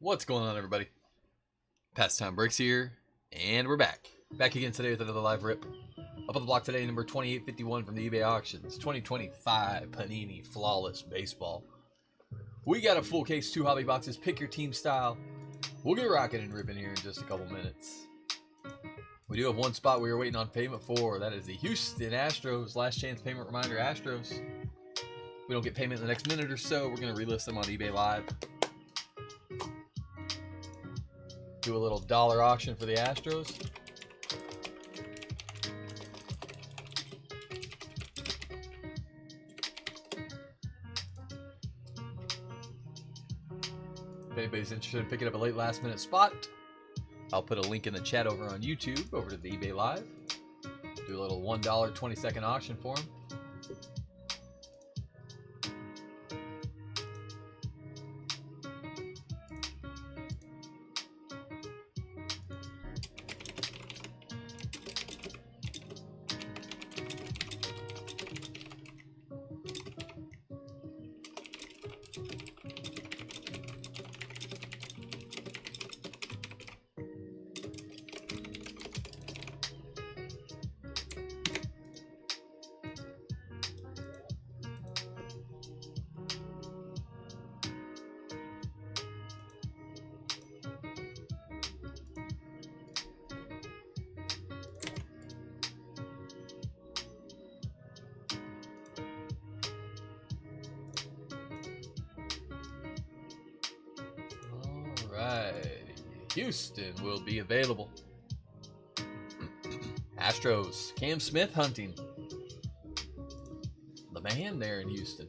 What's going on, everybody? Pastime Breaks here, and we're back. Back again today with another live rip. Up on the block today, number 2851 from the eBay auctions, 2025 Panini Flawless Baseball. We got a full case, 2 hobby boxes, pick your team style. We'll get rocking and ripping here in just a couple minutes. We do have one spot we were waiting on payment for. That is the Houston Astros. Last chance payment reminder, Astros. If we don't get payment in the next minute or so, we're going to relist them on eBay Live. Do a little dollar auction for the Astros. If anybody's interested in picking up a late last minute spot, I'll put a link in the chat over on YouTube over to the eBay Live. Do a little $1 20-second auction for them. Houston will be available. Astros, Cam Smith hunting. The man there in Houston.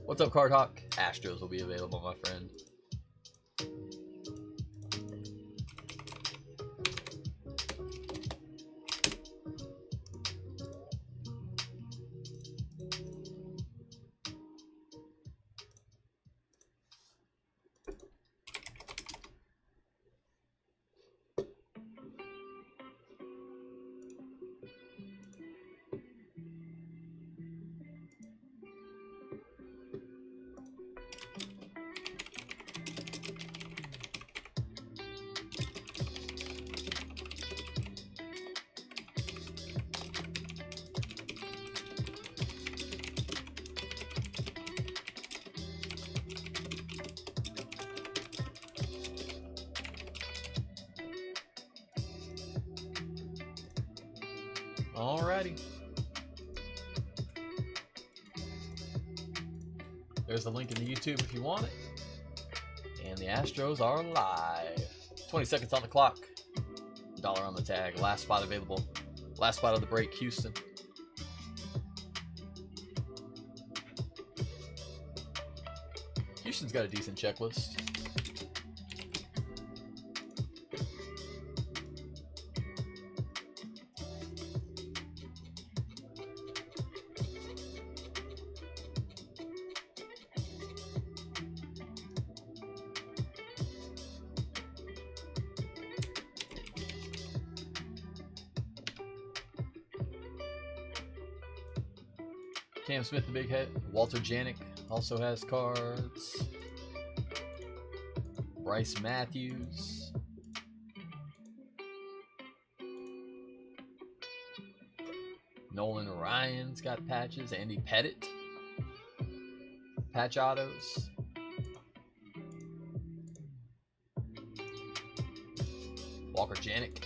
What's up, Card Hawk? Astros will be available, my friend. Alrighty. There's the link in the YouTube if you want it. And the Astros are live. 20 seconds on the clock. $1 on the tag. Last spot available. Last spot of the break, Houston. Houston's got a decent checklist. Cam Smith, the big hit. Walter Janik also has cards. Bryce Matthews. Nolan Ryan's got patches. Andy Pettit. Patch autos. Walker Janik.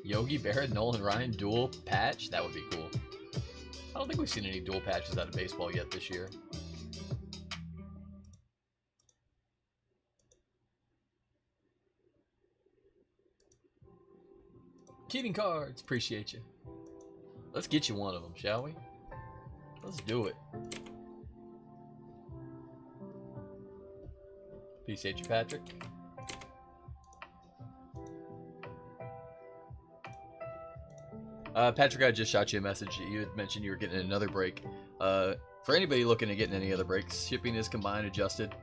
Yogi Berra, Nolan Ryan, dual patch? That would be cool. I don't think we've seen any dual patches out of baseball yet this year. Keating cards, appreciate you. Let's get you one of them, shall we? Let's do it. Appreciate you, Patrick. Patrick, I just shot you a message. You had mentioned you were getting another break. For anybody looking to get any other breaks, shipping is combined adjusted.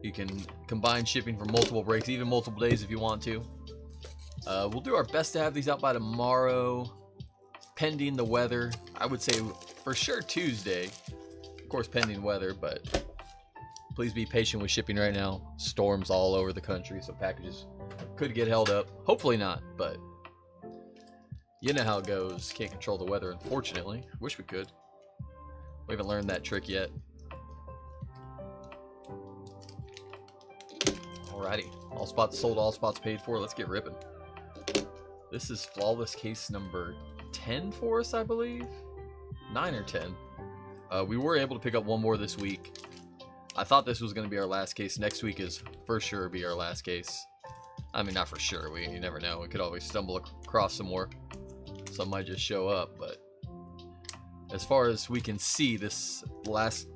You can combine shipping for multiple breaks, even multiple days if you want to. We'll do our best to have these out by tomorrow, pending the weather. I would say for sure Tuesday. Of course, pending weather, but please be patient with shipping right now. Storms all over the country, so packages could get held up. Hopefully not, but you know how it goes. Can't control the weather, unfortunately. Wish we could. We haven't learned that trick yet. Alrighty. All spots sold, all spots paid for. Let's get ripping. This is flawless case number 10 for us, I believe. 9 or 10. We were able to pick up one more this week. I thought this was going to be our last case. Next week is for sure be our last case. I mean, not for sure. You never know. We could always stumble across some more. Some might just show up, but as far as we can see,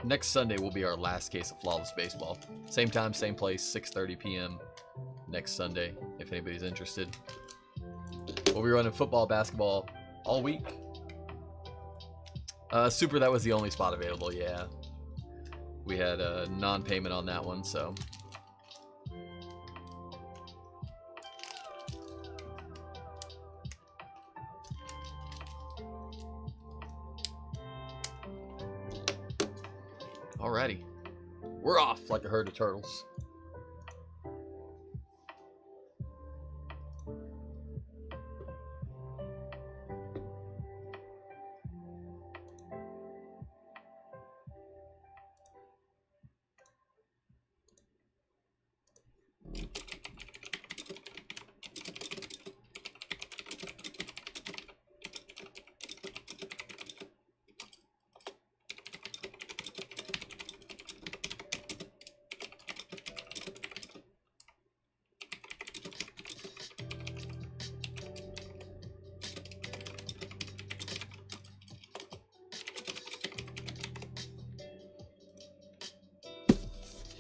next Sunday will be our last case of Flawless Baseball. Same time, same place, 6:30 p.m. next Sunday, if anybody's interested. We'll be running football, basketball all week. Super, that was the only spot available, yeah. We had a non-payment on that one, so. Alrighty. We're off like a herd of turtles.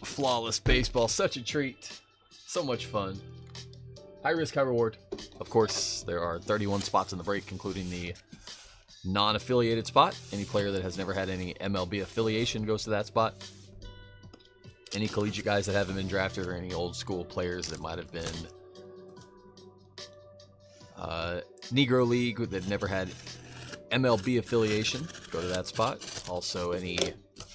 Flawless baseball, such a treat. So much fun. High risk, high reward. Of course, there are 31 spots in the break, including the non-affiliated spot. Any player that has never had any MLB affiliation goes to that spot. Any collegiate guys that haven't been drafted or any old school players that might have been Negro League that never had MLB affiliation go to that spot. Also, any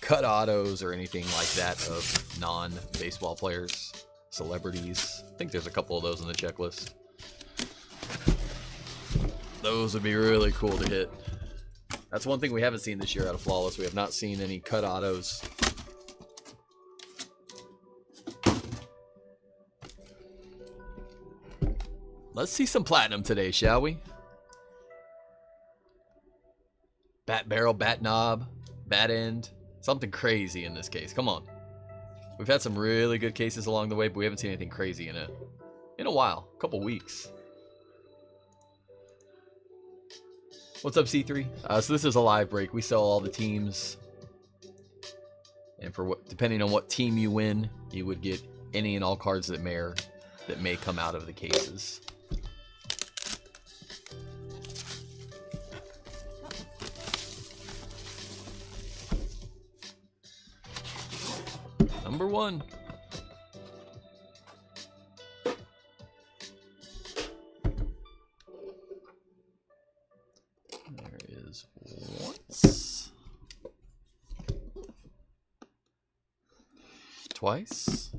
cut autos or anything like that of non-baseball players, celebrities. I think there's a couple of those on the checklist. Those would be really cool to hit. That's one thing we haven't seen this year out of Flawless. We have not seen any cut autos. Let's see some platinum today, shall we? Bat barrel, bat knob, bat end. Something crazy in this case. Come on. We've had some really good cases along the way, but we haven't seen anything crazy in it. In a while. A couple weeks. What's up, C3? So this is a live break. We sell all the teams. And for depending on what team you win, you would get any and all cards that may come out of the cases. Number one. There is once. Twice.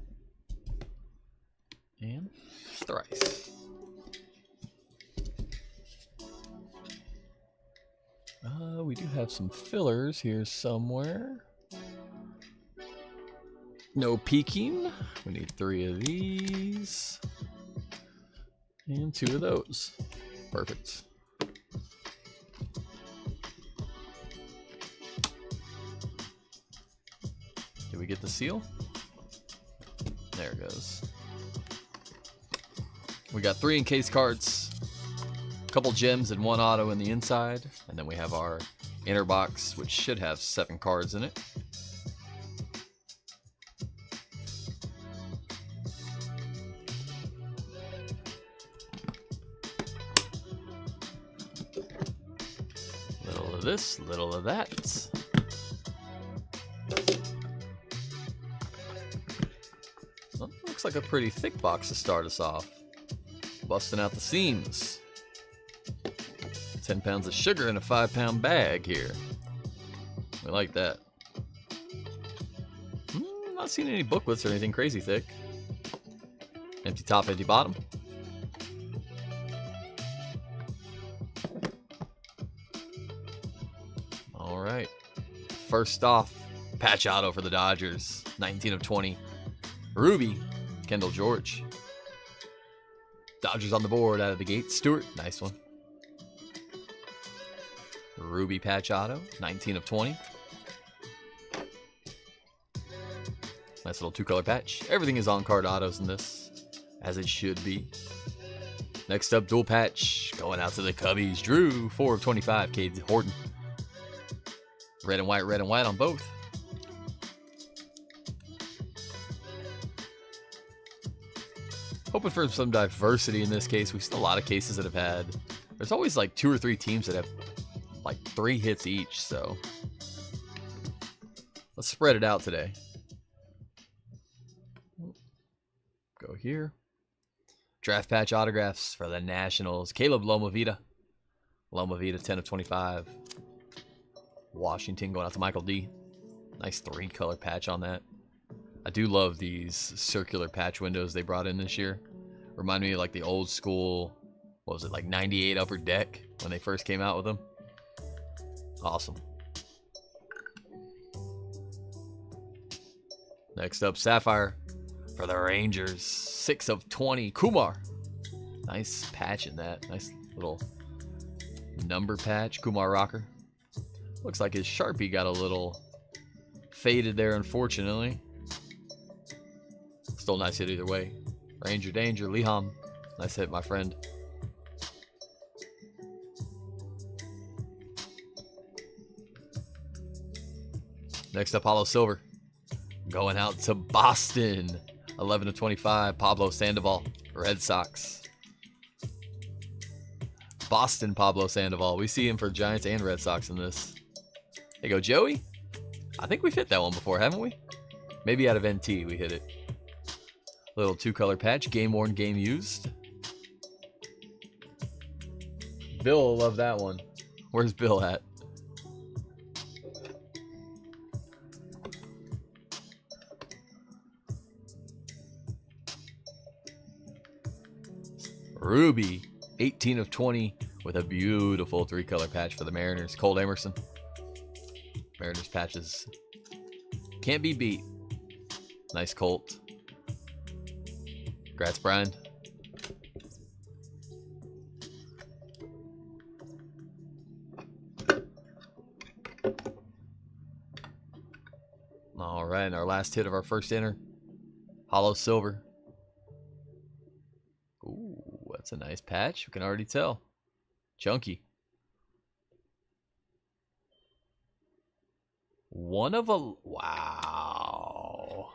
And thrice. We do have some fillers here somewhere. No peeking. We need 3 of these. And 2 of those. Perfect. Did we get the seal? There it goes. We got 3 encased cards. A couple gems and 1 auto in the inside. And then we have our inner box, which should have 7 cards in it. Little of this, little of that. looks like a pretty thick box to start us off. Busting out the seams. 10 pounds of sugar in a 5-pound bag here. We like that. Not seeing any booklets or anything crazy thick. Empty top, empty bottom. All right. First off, patch auto for the Dodgers. 19 of 20. Ruby, Kendall George. Dodgers on the board out of the gate. Stewart, nice one. Ruby patch auto, 19 of 20. Nice little 2-color patch. Everything is on card autos in this, as it should be. Next up, dual patch going out to the Cubbies. Drew, 4 of 25. Cade Horton. Red and white on both. Hoping for some diversity in this case. We've seen a lot of cases that have had. There's always like 2 or 3 teams that have like 3 hits each, so let's spread it out today. Go here. Draft patch autographs for the Nationals. Caleb Lomavita. Lomavita, 10 of 25. Washington going out to Michael D. Nice 3-color patch on that. I do love these circular patch windows they brought in this year. Remind me of like the old school, what was it, like 98 Upper Deck when they first came out with them. Awesome. Next up, Sapphire for the Rangers. 6 of 20. Kumar. Nice patch in that. Nice little number patch. Kumar Rocker. Looks like his Sharpie got a little faded there, unfortunately. Still nice hit either way. Ranger Danger. Leham. Nice hit, my friend. Next up, Hollow Silver. Going out to Boston. 11 of 25. Pablo Sandoval. Red Sox. Boston Pablo Sandoval. We see him for Giants and Red Sox in this. There you go, Joey. I think we've hit that one before, haven't we? Maybe out of NT we hit it. Little 2-color patch. Game worn, game used. Bill will love that one. Where's Bill at? Ruby, 18 of 20 with a beautiful 3-color patch for the Mariners. Cole Emerson. Mariners patches can't be beat. Nice Colt. Congrats, Brian. All right, and our last hit of our first inner. Hollow Silver. Ooh, that's a nice patch. You can already tell. Chunky. One of a... Wow.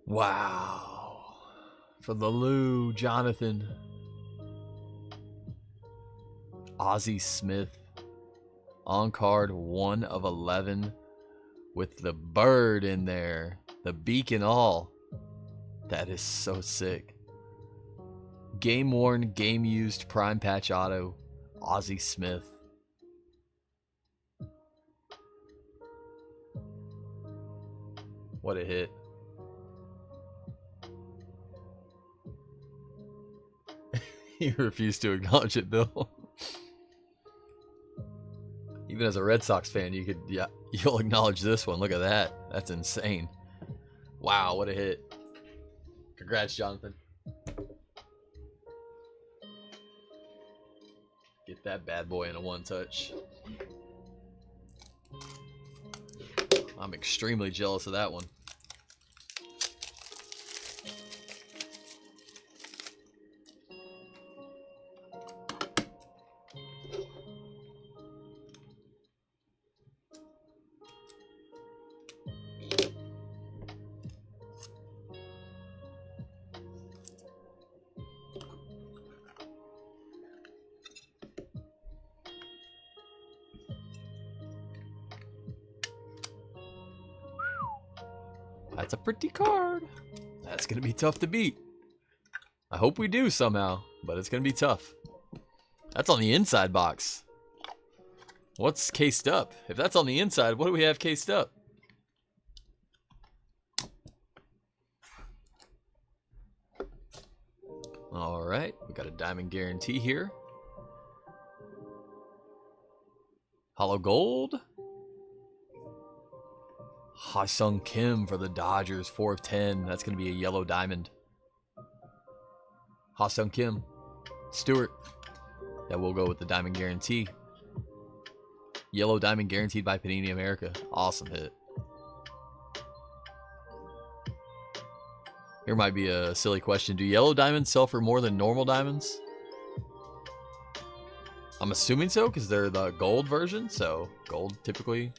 Wow. For the Lou, Jonathan. Ozzie Smith. On card, 1 of 11. With the bird in there. The beak and all. That is so sick. Game worn, game used, prime patch auto. Ozzie Smith. What a hit. You refuse to acknowledge it, Bill. Even as a Red Sox fan, you could, yeah, you'll acknowledge this one. Look at that. That's insane. Wow, what a hit. Congrats, Jonathan. Get that bad boy in a 1-touch. I'm extremely jealous of that one. That's a pretty card. That's going to be tough to beat. I hope we do somehow, but it's going to be tough. That's on the inside box. What's cased up? If that's on the inside, what do we have cased up? All right, we got a diamond guarantee here. Hollow gold. Ha-Sung Kim for the Dodgers, 4 of 10. That's going to be a yellow diamond. Ha-Sung Kim. Stewart. That will go with the diamond guarantee. Yellow diamond guaranteed by Panini America. Awesome hit. Here might be a silly question. Do yellow diamonds sell for more than normal diamonds? I'm assuming so because they're the gold version. So gold typically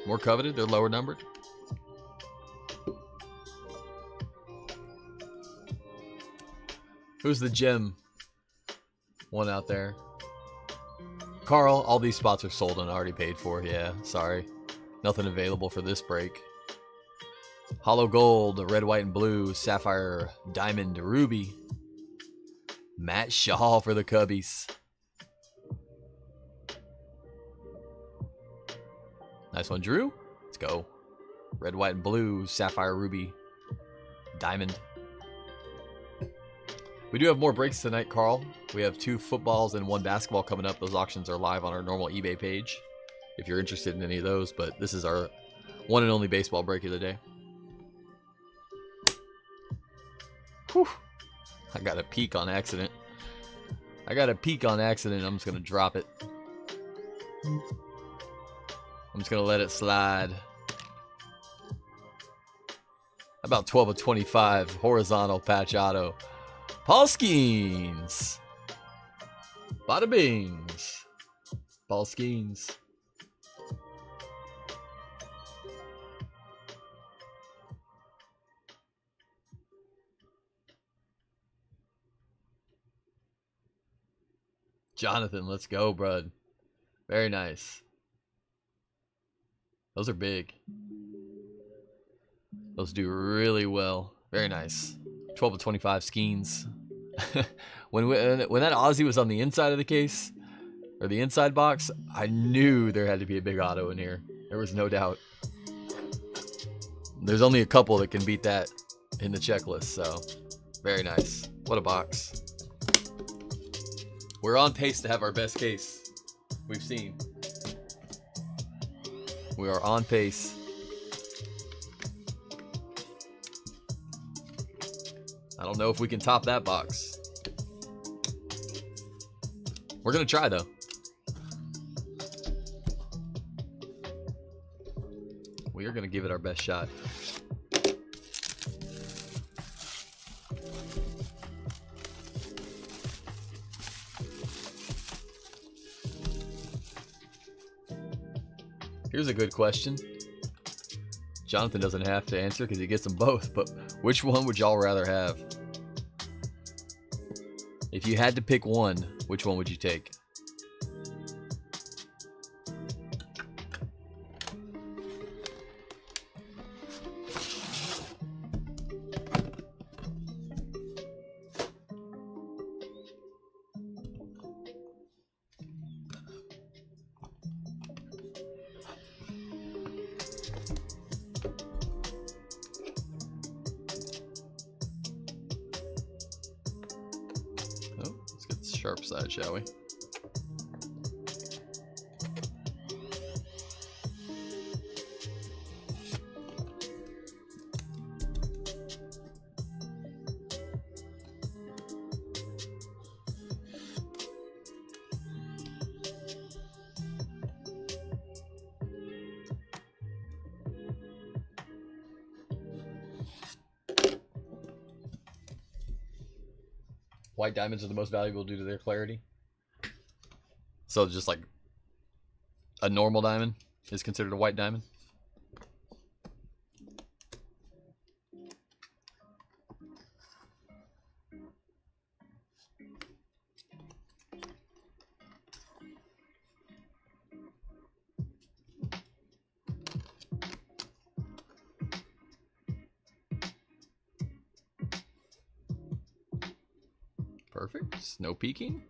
more coveted. They're lower numbered. Who's the gem one out there? Carl, all these spots are sold and already paid for. Yeah, sorry. Nothing available for this break. Hollow gold, red, white, and blue, sapphire, diamond, ruby. Matt Shaw for the Cubbies. Nice one, Drew. Let's go. Red, white, and blue, sapphire, ruby, diamond. We do have more breaks tonight, Carl. We have 2 footballs and 1 basketball coming up. Those auctions are live on our normal eBay page if you're interested in any of those, but this is our one and only baseball break of the day. Whew. I got a peek on accident. I'm just going to drop it. I'm just going to let it slide. About 12 of 25. Horizontal patch auto. Paul Skeens. Bada bings. Paul Skeens. Jonathan, let's go, bud. Very nice. Those are big. Those do really well. Very nice. 12 of 25 Skeens. when that Aussie was on the inside of the case, or the inside box, I knew there had to be a big auto in here. There was no doubt. There's only a couple that can beat that in the checklist, so very nice. What a box. We're on pace to have our best case we've seen. We are on pace. I don't know if we can top that box. We're going to try, though. We are going to give it our best shot. Here's a good question. Jonathan doesn't have to answer because he gets them both, but which one would y'all rather have? If you had to pick one, which one would you take? Sharp side, shall we? White diamonds are the most valuable due to their clarity. So just like a normal diamond is considered a white diamond. Perfect. No peeking.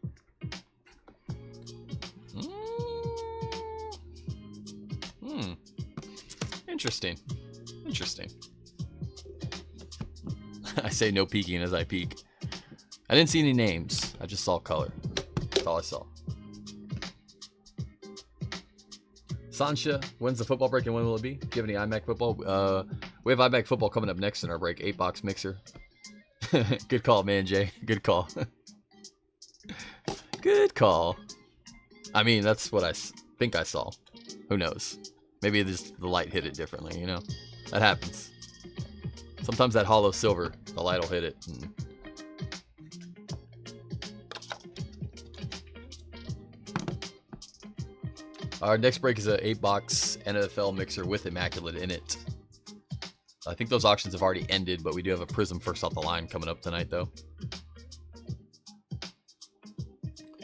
Interesting. Interesting. I say no peeking as I peek. I didn't see any names. I just saw color. That's all I saw. Sancha, when's the football break and when will it be? Do you have any iMac football? We have iMac football coming up next in our break. 8-box mixer. Good call, man, Jay. Good call. Good call. I mean, that's what I think I saw. Who knows? Maybe the light hit it differently, you know? That happens. Sometimes that hollow silver, the light will hit it. Our next break is a 8-box NFL mixer with Immaculate in it. I think those auctions have already ended, but we do have a Prism first off the line coming up tonight, though.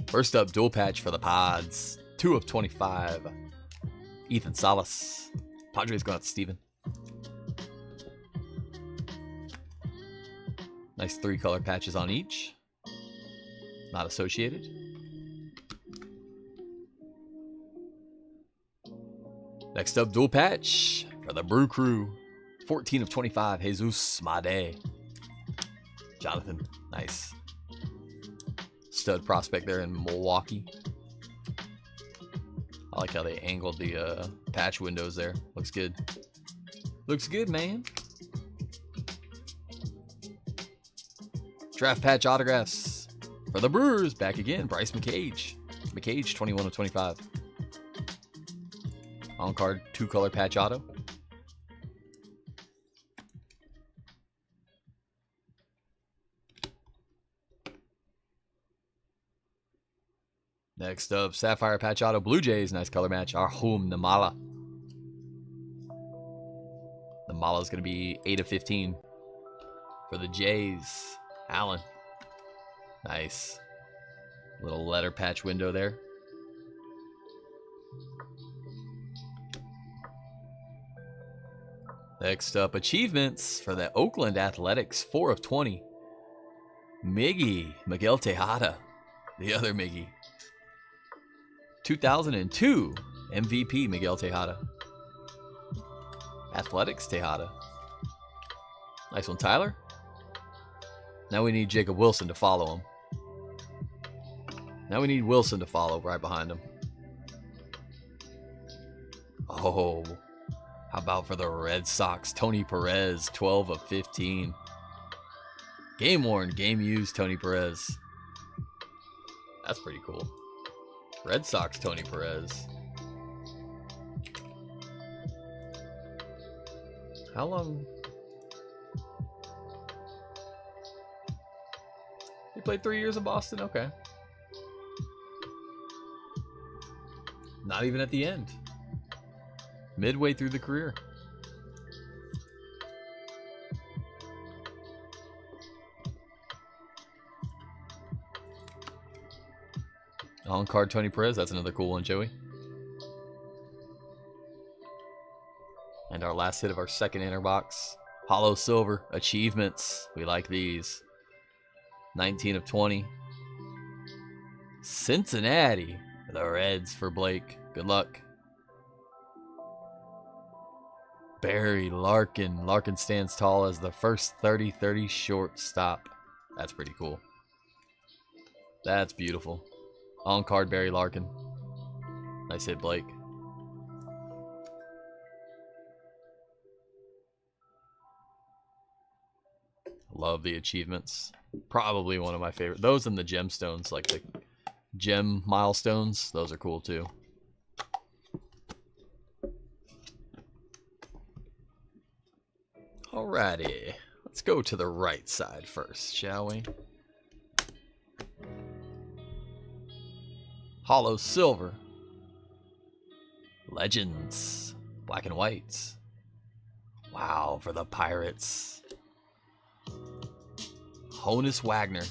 First up, dual patch for the Pods. 2 of 25. Ethan Salas. Padres going out to Steven. Nice 3-color patches on each. Not associated. Next up, dual patch for the Brew Crew. 14 of 25. Jesus Made. Jonathan. Nice. Stud prospect there in Milwaukee. I like how they angled the patch windows there. Looks good. Looks good, man. Draft patch autographs for the Brewers. Back again. Bryce McCage. McCage, 21 of 25. On card, 2-color patch auto. Next up, Sapphire patch auto, Blue Jays. Nice color match. Arhum Namala. Namala is going to be 8 of 15 for the Jays. Allen. Nice. Little letter patch window there. Next up, achievements for the Oakland Athletics. 4 of 20. Miguel Tejada. The other Miggy. 2002 MVP Miguel Tejada. Athletics Tejada. Nice one, Tyler. Now we need Jacob Wilson to follow him. Now we need Wilson to follow right behind him. Oh, how about for the Red Sox? Tony Perez, 12 of 15. Game worn, game used Tony Perez. That's pretty cool. Red Sox Tony Perez. How long? He played 3 years in Boston? Okay. Not even at the end. Midway through the career. On card Tony Perez, that's another cool one, Joey. And our last hit of our second inner box. Hollow Silver, achievements. We like these. 19 of 20. Cincinnati, the Reds for Blake. Good luck. Barry Larkin. Larkin stands tall as the first 30-30 shortstop. That's pretty cool. That's beautiful. On card Barry Larkin. Nice hit, Blake. Love the achievements. Probably one of my favorite. Those and the gemstones, like the gem milestones. Those are cool too. Alrighty. Let's go to the right side first, shall we? Hollow Silver. Legends. Black and white. Wow, for the Pirates. Honus Wagner.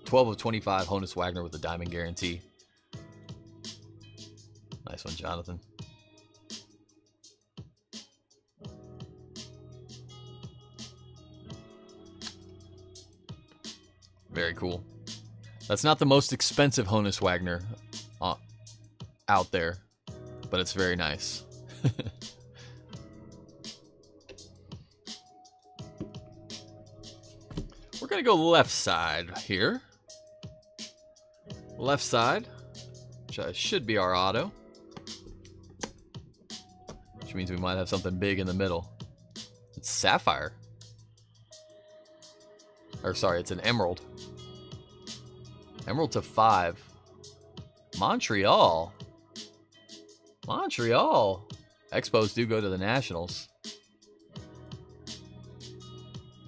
12 of 25, Honus Wagner with the diamond guarantee. Nice one, Jonathan. Very cool. That's not the most expensive Honus Wagner out there, but it's very nice. We're going to go left side here. Left side, which should be our auto. Which means we might have something big in the middle. It's Sapphire. Or sorry, it's an Emerald. Emerald to 5. Montreal. Montreal. Expos do go to the Nationals.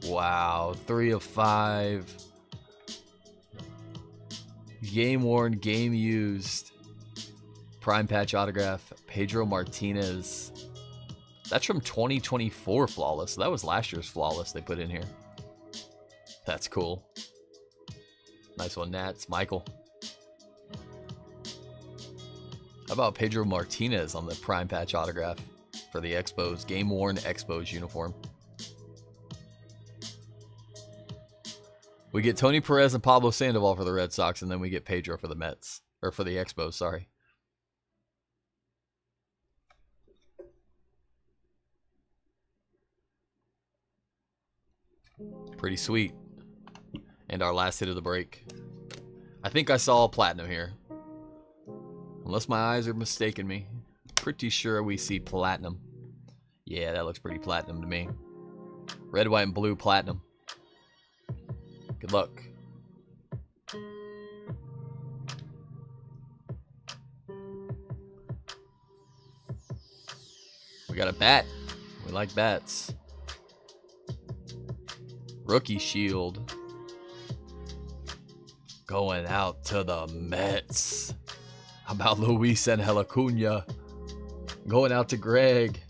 Wow, 3 of 5. Game worn, game used. Prime patch autograph, Pedro Martinez. That's from 2024 Flawless. That was last year's Flawless they put in here. That's cool. Nice one, Nats. Michael. How about Pedro Martinez on the Prime patch autograph for the Expos? Game worn Expos uniform. We get Tony Perez and Pablo Sandoval for the Red Sox, and then we get Pedro for the Mets. Or for the Expos, sorry. Pretty sweet. And our last hit of the break. I think I saw a platinum here. Unless my eyes are mistaking me. Pretty sure we see platinum. Yeah, that looks pretty platinum to me. Red, white, and blue platinum. Good luck. We got a bat. We like bats. Rookie shield. Going out to the Mets. How about Luis Angel Acuna? Going out to Greg.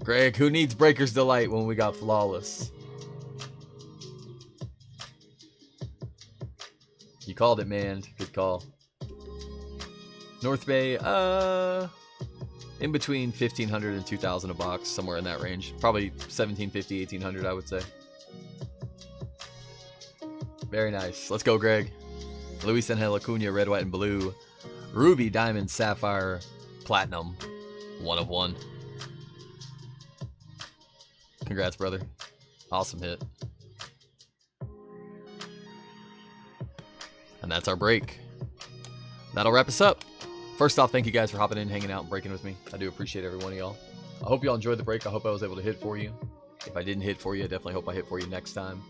Greg, who needs Breaker's Delight when we got Flawless? You called it, man. Good call. North Bay, in between 1,500 and 2,000 a box, somewhere in that range. Probably 1,750, 1,800, I would say. Very nice. Let's go, Greg. Luis Angel Acuna, red, white, and blue. Ruby, diamond, sapphire, platinum. 1 of 1. Congrats, brother. Awesome hit. And that's our break. That'll wrap us up. First off, thank you guys for hopping in, hanging out, and breaking with me. I do appreciate every one of y'all. I hope y'all enjoyed the break. I hope I was able to hit for you. If I didn't hit for you, I definitely hope I hit for you next time.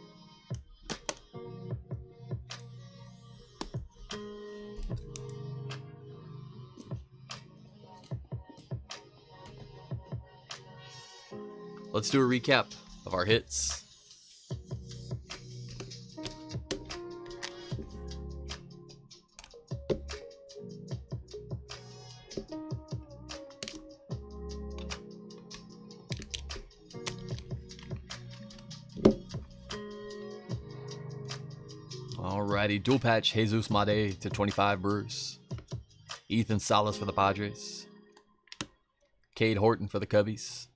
Let's do a recap of our hits. Alrighty, dual patch Jesus Made to 25 Brewers. Ethan Salas for the Padres. Cade Horton for the Cubbies.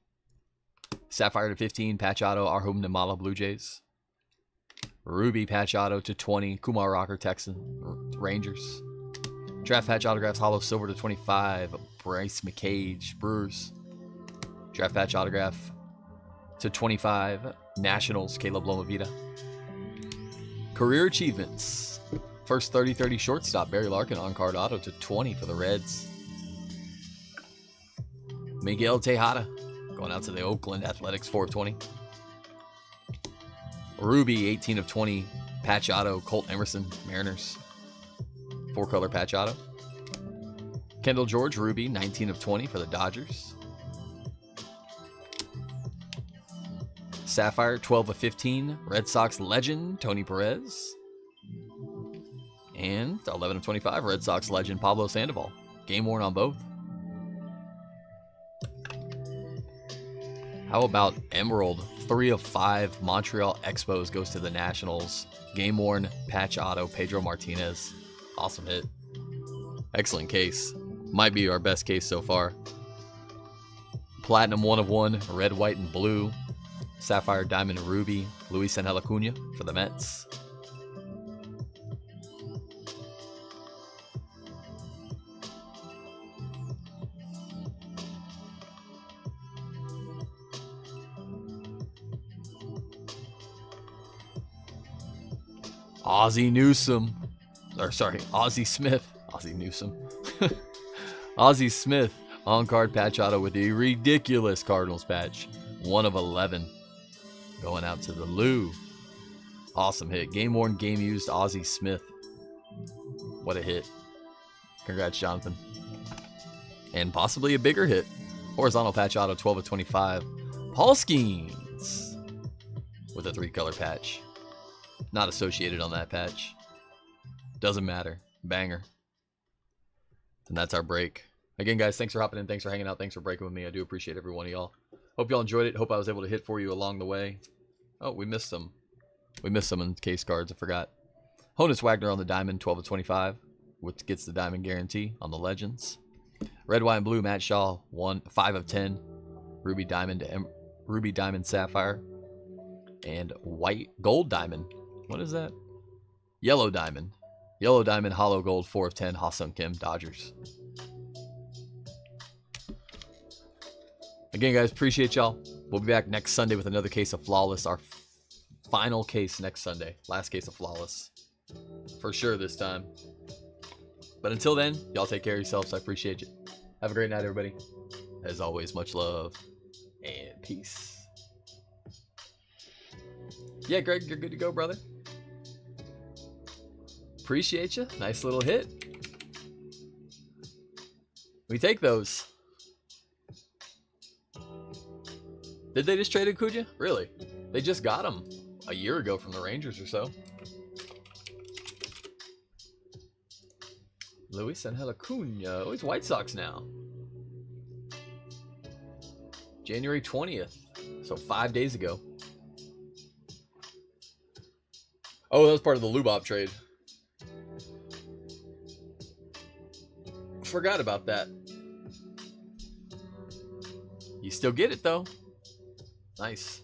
Sapphire to 15, patch auto, Arhum Namala Blue Jays. Ruby patch auto to 20, Kumar Rocker Texan Rangers. Draft patch autographs, hollow silver to 25, Bryce McCage Brewers. Draft patch autograph to 25, Nationals, Caleb Lomavita. Career achievements, first 30-30 shortstop, Barry Larkin on card auto to 20 for the Reds. Miguel Tejada going out to the Oakland Athletics, 4 of 20. Ruby, 18 of 20, patch auto, Colt Emerson, Mariners. 4-color patch auto. Kendall George, Ruby, 19 of 20 for the Dodgers. Sapphire, 12 of 15, Red Sox legend, Tony Perez. And 11 of 25, Red Sox legend, Pablo Sandoval. Game worn on both. How about Emerald? 3 of 5, Montreal Expos goes to the Nationals. Game worn, patch auto, Pedro Martinez. Awesome hit. Excellent case. Might be our best case so far. Platinum 1 of 1, red, white, and blue. Sapphire, diamond, ruby, Luis Angel Acuna for the Mets. Ozzie Newsome. Or sorry, Ozzie Smith. Ozzie Newsome. Ozzie Smith on-card patch auto with a ridiculous Cardinals patch. 1 of 11. Going out to the Lou. Awesome hit. Game-worn, game-used Ozzie Smith. What a hit. Congrats, Jonathan. And possibly a bigger hit. Horizontal patch auto, 12 of 25. Paul Skeens with a 3-color patch. Not associated on that patch. Doesn't matter. Banger. And that's our break. Again, guys, thanks for hopping in. Thanks for hanging out. Thanks for breaking with me. I do appreciate every one of y'all. Hope y'all enjoyed it. Hope I was able to hit for you along the way. Oh, we missed some. We missed some in case cards. I forgot. Honus Wagner on the diamond, 12 of 25, which gets the diamond guarantee on the Legends. Red, white, and blue, Matt Shaw, 5 of 10. Ruby diamond sapphire, and white gold diamond. What is that? Yellow diamond. Yellow diamond hollow gold, 4 of 10. Ha-Sung Kim, Dodgers. Again, guys, appreciate y'all. We'll be back next Sunday with another case of Flawless. Our final case next Sunday. Last case of Flawless. For sure this time. But until then, y'all take care of yourselves. I appreciate you. Have a great night, everybody. As always, much love and peace. Yeah, Greg, you're good to go, brother. Appreciate you. Nice little hit. We take those. Did they just trade Acuna? Really? They just got him a year ago from the Rangers or so. Luis Angel Acuna. Oh, he's White Sox now. January 20th. So 5 days ago. Oh, that was part of the Lubop trade. Forgot about that. You still get it, though. Nice.